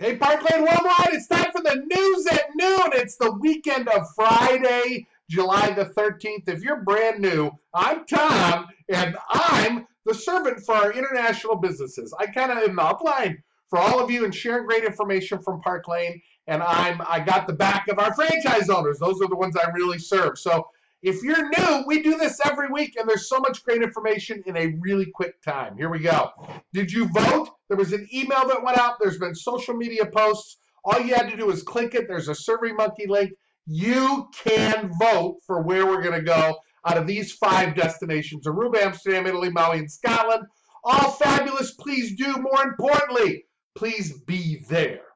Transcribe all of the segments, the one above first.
Hey, Park Lane Worldwide, it's time for the news at noon. It's the weekend of Friday, July the 13th. If you're brand new, I'm Tom, and I'm the servant for our international businesses. I kind of am the upline for all of you and sharing great information from Park Lane, and I got the back of our franchise owners. Those are the ones I really serve. So if you're new, we do this every week, and there's so much great information in a really quick time. Here we go. Did you vote? There was an email that went out. There's been social media posts. All you had to do is click it. There's a SurveyMonkey link. You can vote for where we're going to go out of these 5 destinations: Aruba, Amsterdam, Italy, Maui, and Scotland. All fabulous. Please do. More importantly, please be there.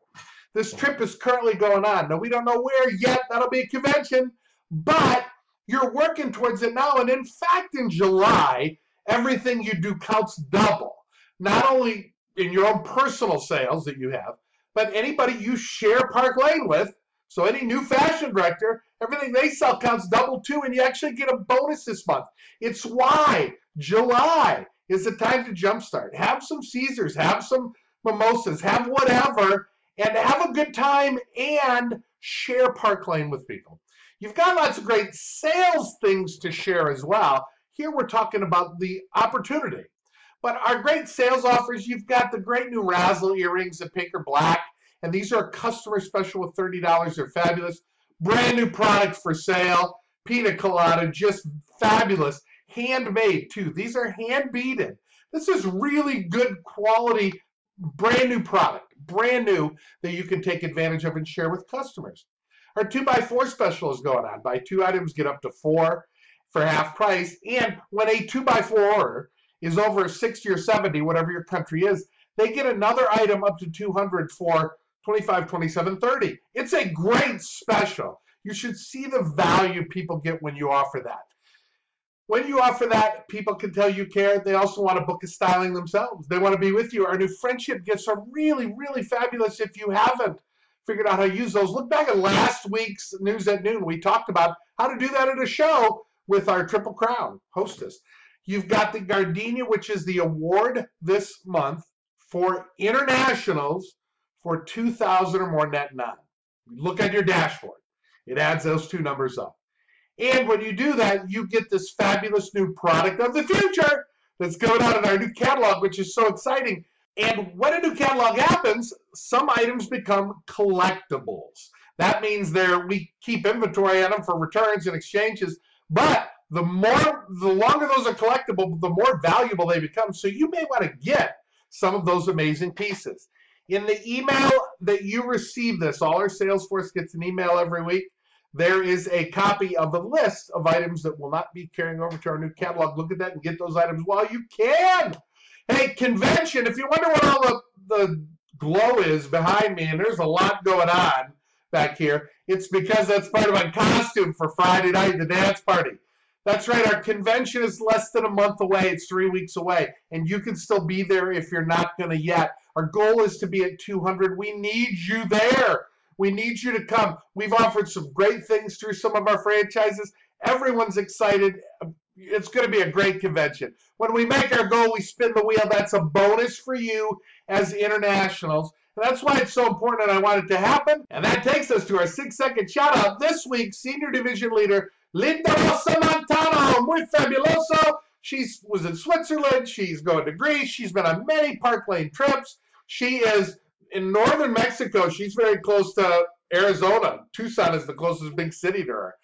This trip is currently going on. Now, we don't know where yet. That'll be a convention. But you're working towards it now. And in fact, in July, everything you do counts double. Not only in your own personal sales that you have, but anybody you share Park Lane with. So any new fashion director, everything they sell counts double too, and you actually get a bonus this month. It's why July is the time to jumpstart. Have some Caesars, have some mimosas, have whatever, and have a good time and share Park Lane with people. You've got lots of great sales things to share as well. Here we're talking about the opportunity. But our great sales offers, you've got the great new Razzle earrings in pink or black, and these are a customer special with $30. They're fabulous. Brand new products for sale. Pina colada, just fabulous. Handmade too. These are hand beaded. This is really good quality, brand new product, brand new, that you can take advantage of and share with customers. Our 2x4 special is going on. Buy 2 items, get up to 4 for half price. And when a 2x4 order is over 60 or 70, whatever your country is, they get another item up to 200 for 25, 27, 30. It's a great special. You should see the value people get when you offer that. When you offer that, people can tell you care. They also want to book a styling themselves. They want to be with you. Our new friendship gifts are really, really fabulous. If you haven't figured out how to use those, look back at last week's News at Noon. We talked about how to do that at a show with our Triple Crown hostess. You've got the Gardenia, which is the award this month for internationals for 2,000 or more net non. Look at your dashboard. It adds those 2 numbers up. And when you do that, you get this fabulous new product of the future that's going out in our new catalog, which is so exciting. And when a new catalog happens, some items become collectibles. That means we keep inventory on them for returns and exchanges, but the longer those are collectible, the more valuable they become. So you may want to get some of those amazing pieces. In the email that you receive this, all our sales force gets an email every week. There is a copy of a list of items that will not be carrying over to our new catalog. Look at that and get those items while you can. Hey, convention, if you wonder what all the glow is behind me, and there's a lot going on back here, it's because that's part of my costume for Friday night, the dance party. That's right, our convention is less than a month away. It's 3 weeks away, and you can still be there if you're not going to yet. Our goal is to be at 200. We need you there. We need you to come. We've offered some great things through some of our franchises. Everyone's excited. It's going to be a great convention. When we make our goal, we spin the wheel. That's a bonus for you as internationals. And that's why it's so important, and I want it to happen. And that takes us to our 6-second shout-out. This week, Senior Division Leader Linda Rosa Montano, muy fabuloso. She was in Switzerland. She's going to Greece. She's been on many Park Lane trips. She is in northern Mexico. She's very close to Arizona. Tucson is the closest big city to her.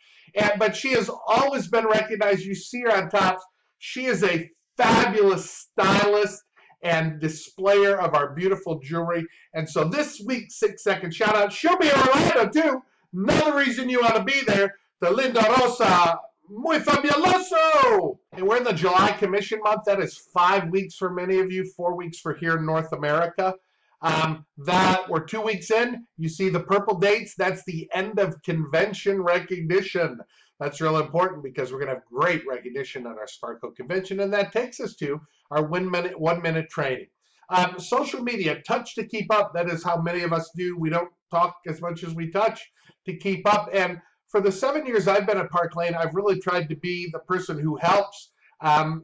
But she has always been recognized. You see her on tops. She is a fabulous stylist and displayer of our beautiful jewelry. And so this week's 6-second shout out, she'll be in Orlando too. Another reason you want to be there, the Linda Rosa, muy fabuloso. And we're in the July commission month. That is 5 weeks for many of you, 4 weeks for here in North America. That we're 2 weeks in. You see the purple dates. That's the end of convention recognition. That's real important because we're going to have great recognition on our Sparco convention, and that takes us to our 1 minute training. Social media, touch to keep up. That is how many of us do. We don't talk as much as we touch to keep up. And for the 7 years I've been at Park Lane, I've really tried to be the person who helps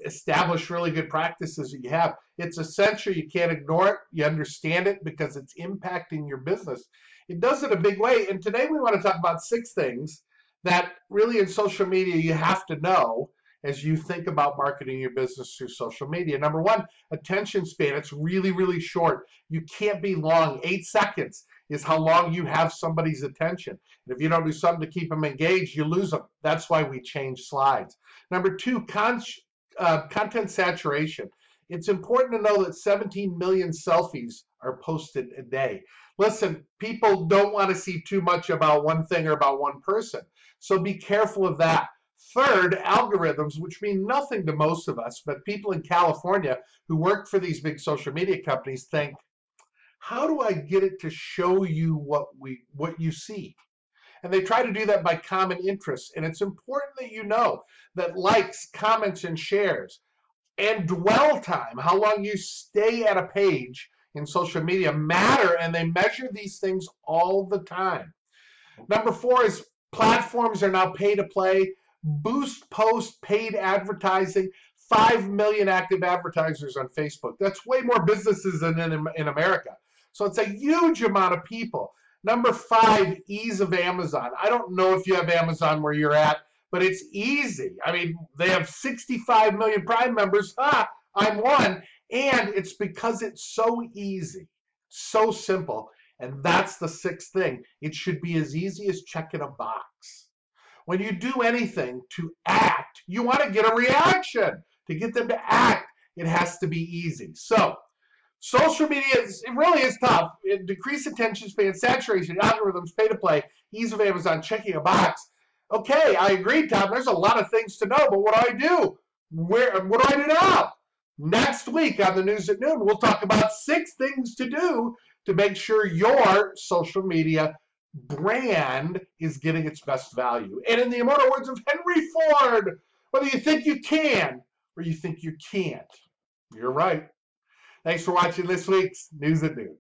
establish really good practices that you have. It's essential. You can't ignore it. You understand it because it's impacting your business. It does it a big way. And today we want to talk about 6 things that really in social media you have to know as you think about marketing your business through social media. Number 1, attention span. It's really, really short. You can't be long. 8 seconds is how long you have somebody's attention. And if you don't do something to keep them engaged, you lose them. That's why we change slides. Number 2, content saturation. It's important to know that 17 million selfies are posted a day. Listen, people don't want to see too much about one thing or about one person. So be careful of that. Third, algorithms, which mean nothing to most of us, but people in California who work for these big social media companies think, how do I get it to show you what you see? And they try to do that by common interests. And it's important that you know that likes, comments, and shares and dwell time, how long you stay at a page in social media, matter, and they measure these things all the time. Number 4 is platforms are now pay to play. Boost post paid advertising. 5 million active advertisers on Facebook. That's way more businesses than in America. So it's a huge amount of people. Number 5, ease of Amazon. I don't know if you have Amazon where you're at, but it's easy. I mean, they have 65 million Prime members. I'm one. And it's because it's so easy, so simple. And that's the 6th thing. It should be as easy as checking a box. When you do anything to act, you want to get a reaction. To get them to act, it has to be easy. So, social media, it really is tough. Decreased attention span, saturation, algorithms, pay to play, ease of Amazon, checking a box. Okay, I agree, Tom. There's a lot of things to know, but what do I do? What do I do now? Next week on the News at Noon, we'll talk about 6 things to do to make sure your social media brand is getting its best value. And in the immortal words of Henry Ford, whether you think you can or you think you can't, you're right. Thanks for watching this week's News at Noon.